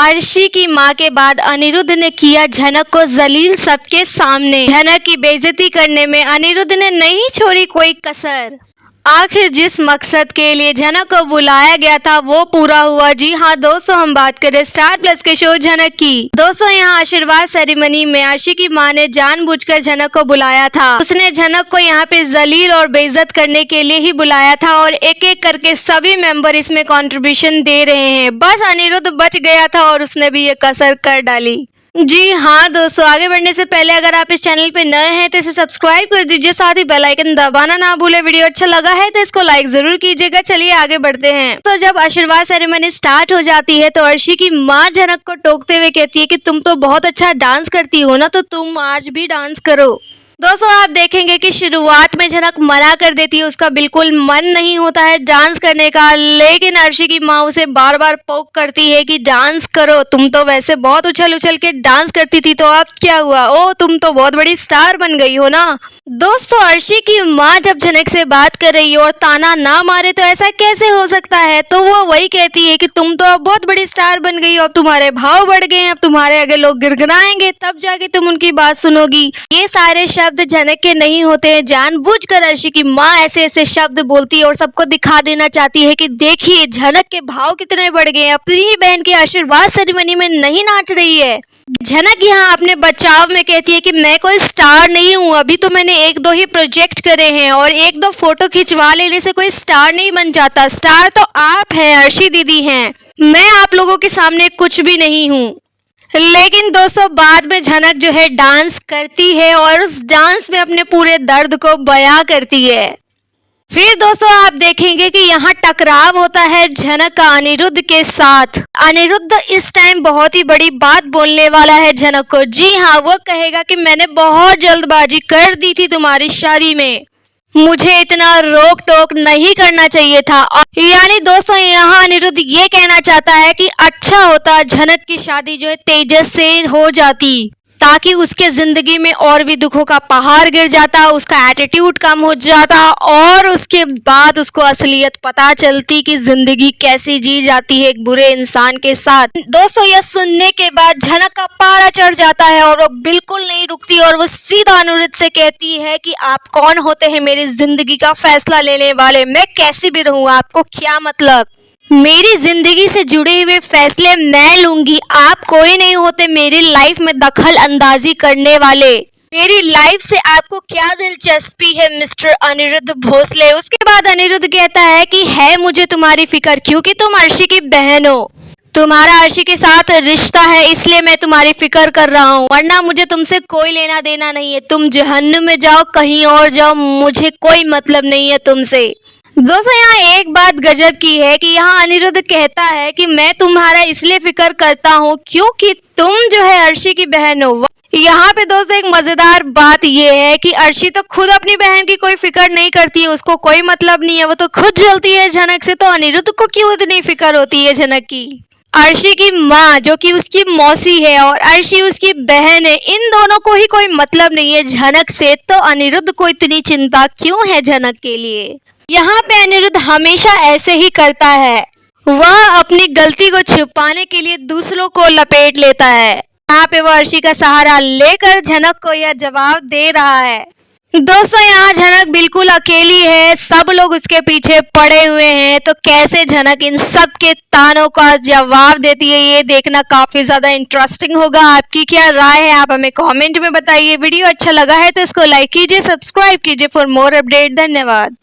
अर्शी की मां के बाद अनिरुद्ध ने किया झनक को जलील सबके सामने। झनक की बेइज्जती करने में अनिरुद्ध ने नहीं छोड़ी कोई कसर। आखिर जिस मकसद के लिए झनक को बुलाया गया था वो पूरा हुआ। जी हाँ दोस्तों, हम बात करें स्टार प्लस के शो झनक की। दोस्तों यहाँ आशीर्वाद सेरेमनी में अर्शी की मां ने जानबूझकर झनक को बुलाया था। उसने झनक को यहाँ पे जलील और बेइज्जत करने के लिए ही बुलाया था और एक एक करके सभी मेंबर इसमें कंट्रीब्यूशन दे रहे हैं। बस अनिरुद्ध बच गया था और उसने भी ये कसर कर डाली। जी हाँ दोस्तों, आगे बढ़ने से पहले अगर आप इस चैनल पे नए हैं तो इसे सब्सक्राइब कर दीजिए, साथ ही बेल आइकन दबाना ना भूले। वीडियो अच्छा लगा है तो इसको लाइक जरूर कीजिएगा। चलिए आगे बढ़ते हैं। तो जब आशीर्वाद सेरेमनी स्टार्ट हो जाती है तो अर्शी की माँ झनक को टोकते हुए कहती है कि तुम तो बहुत अच्छा डांस करती हो ना, तो तुम आज भी डांस करो। दोस्तों आप देखेंगे कि शुरुआत में झनक मना कर देती है, उसका बिल्कुल मन नहीं होता है डांस करने का, लेकिन अर्शी की माँ उसे बार बार पोक करती है कि डांस करो, तुम तो वैसे बहुत उछल उछल के डांस करती थी, तो अब क्या हुआ? ओ तुम तो बहुत बड़ी स्टार बन गई हो ना। दोस्तों अर्शी की माँ जब झनक से बात कर रही है और ताना ना मारे तो ऐसा कैसे हो सकता है, तो वो वही कहती है कि तुम तो अब बहुत बड़ी स्टार बन गई हो, अब तुम्हारे भाव बढ़ गए हैं, अब तुम्हारे आगे लोग गिड़गिड़ाएंगे, तब जाके तुम उनकी बात सुनोगी। ये सारे शब्द झनक के नहीं होते हैं, जानबूझकर अर्शी की माँ ऐसे ऐसे शब्द बोलती है और सबको दिखा देना चाहती है कि देखिए झनक के भाव कितने बढ़ गए हैं, अपनी ही बहन की आशीर्वाद सेरेमनी में नहीं नाच रही है। झनक यहाँ अपने बचाव में कहती है कि मैं कोई स्टार नहीं हूँ, अभी तो मैंने एक दो ही प्रोजेक्ट करे हैं और एक दो फोटो खिंचवा लेने से कोई स्टार नहीं बन जाता। स्टार तो आप हैं, अर्शी दीदी हैं, मैं आप लोगों के सामने कुछ भी नहीं हूँ। लेकिन दोस्तों बाद में झनक जो है डांस करती है और उस डांस में अपने पूरे दर्द को बयां करती है। फिर दोस्तों आप देखेंगे कि यहाँ टकराव होता है झनक का अनिरुद्ध के साथ। अनिरुद्ध इस टाइम बहुत ही बड़ी बात बोलने वाला है झनक को। जी हाँ, वो कहेगा कि मैंने बहुत जल्दबाजी कर दी थी तुम्हारी शादी में, मुझे इतना रोक टोक नहीं करना चाहिए था। यानी दोस्तों यहाँ अनिरुद्ध ये कहना चाहता है कि अच्छा होता झनक की शादी जो है तेजस से हो जाती, ताकि उसके जिंदगी में और भी दुखों का पहाड़ गिर जाता, उसका एटीट्यूड कम हो जाता और उसके बाद उसको असलियत पता चलती कि जिंदगी कैसी जी जाती है एक बुरे इंसान के साथ। दोस्तों यह सुनने के बाद झनक का पारा चढ़ जाता है और वो बिल्कुल नहीं रुकती और वो सीधा अनिरुद्ध से कहती है कि आप कौन होते हैं मेरी जिंदगी का फैसला लेने वाले, मैं कैसी भी रहूं आपको क्या मतलब, मेरी जिंदगी से जुड़े हुए फैसले मैं लूंगी, आप कोई नहीं होते मेरी लाइफ में दखल अंदाजी करने वाले, मेरी लाइफ से आपको क्या दिलचस्पी है मिस्टर अनिरुद्ध भोसले। उसके बाद अनिरुद्ध कहता है कि है मुझे तुम्हारी फिक्र क्योंकि तुम अर्शी की बहन हो, तुम्हारा अर्शी के साथ रिश्ता है इसलिए मैं तुम्हारी फिक्र कर रहा हूँ, वरना मुझे तुमसे कोई लेना देना नहीं है, तुम जहन्नुम में जाओ कहीं और जाओ, मुझे कोई मतलब नहीं है तुमसे। दोस्तों यहाँ एक बात गजब की है कि यहाँ अनिरुद्ध कहता है कि मैं तुम्हारा इसलिए फिक्र करता हूँ क्योंकि तुम जो है अर्शी की बहन हो। यहाँ पे दोस्तों एक मजेदार बात ये है कि अर्शी तो खुद अपनी बहन की कोई फिक्र नहीं करती है, उसको कोई मतलब नहीं है, वो तो खुद जलती है झनक से, तो अनिरुद्ध को क्यों इतनी फिक्र होती है झनक की। अर्शी की माँ जो कि उसकी मौसी है और अर्शी उसकी बहन है, इन दोनों को ही कोई मतलब नहीं है झनक से, तो अनिरुद्ध को इतनी चिंता क्यों है झनक के लिए। यहाँ पे अनिरुद्ध हमेशा ऐसे ही करता है, वह अपनी गलती को छुपाने के लिए दूसरों को लपेट लेता है। यहाँ पे वो अर्शी का सहारा लेकर झनक को यह जवाब दे रहा है। दोस्तों यहाँ झनक बिल्कुल अकेली है, सब लोग उसके पीछे पड़े हुए हैं, तो कैसे झनक इन सब के तानों का जवाब देती है ये देखना काफी ज्यादा इंटरेस्टिंग होगा। आपकी क्या राय है आप हमें कमेंट में बताइए। वीडियो अच्छा लगा है तो इसको लाइक कीजिए, सब्सक्राइब कीजिए फॉर मोर अपडेट। धन्यवाद।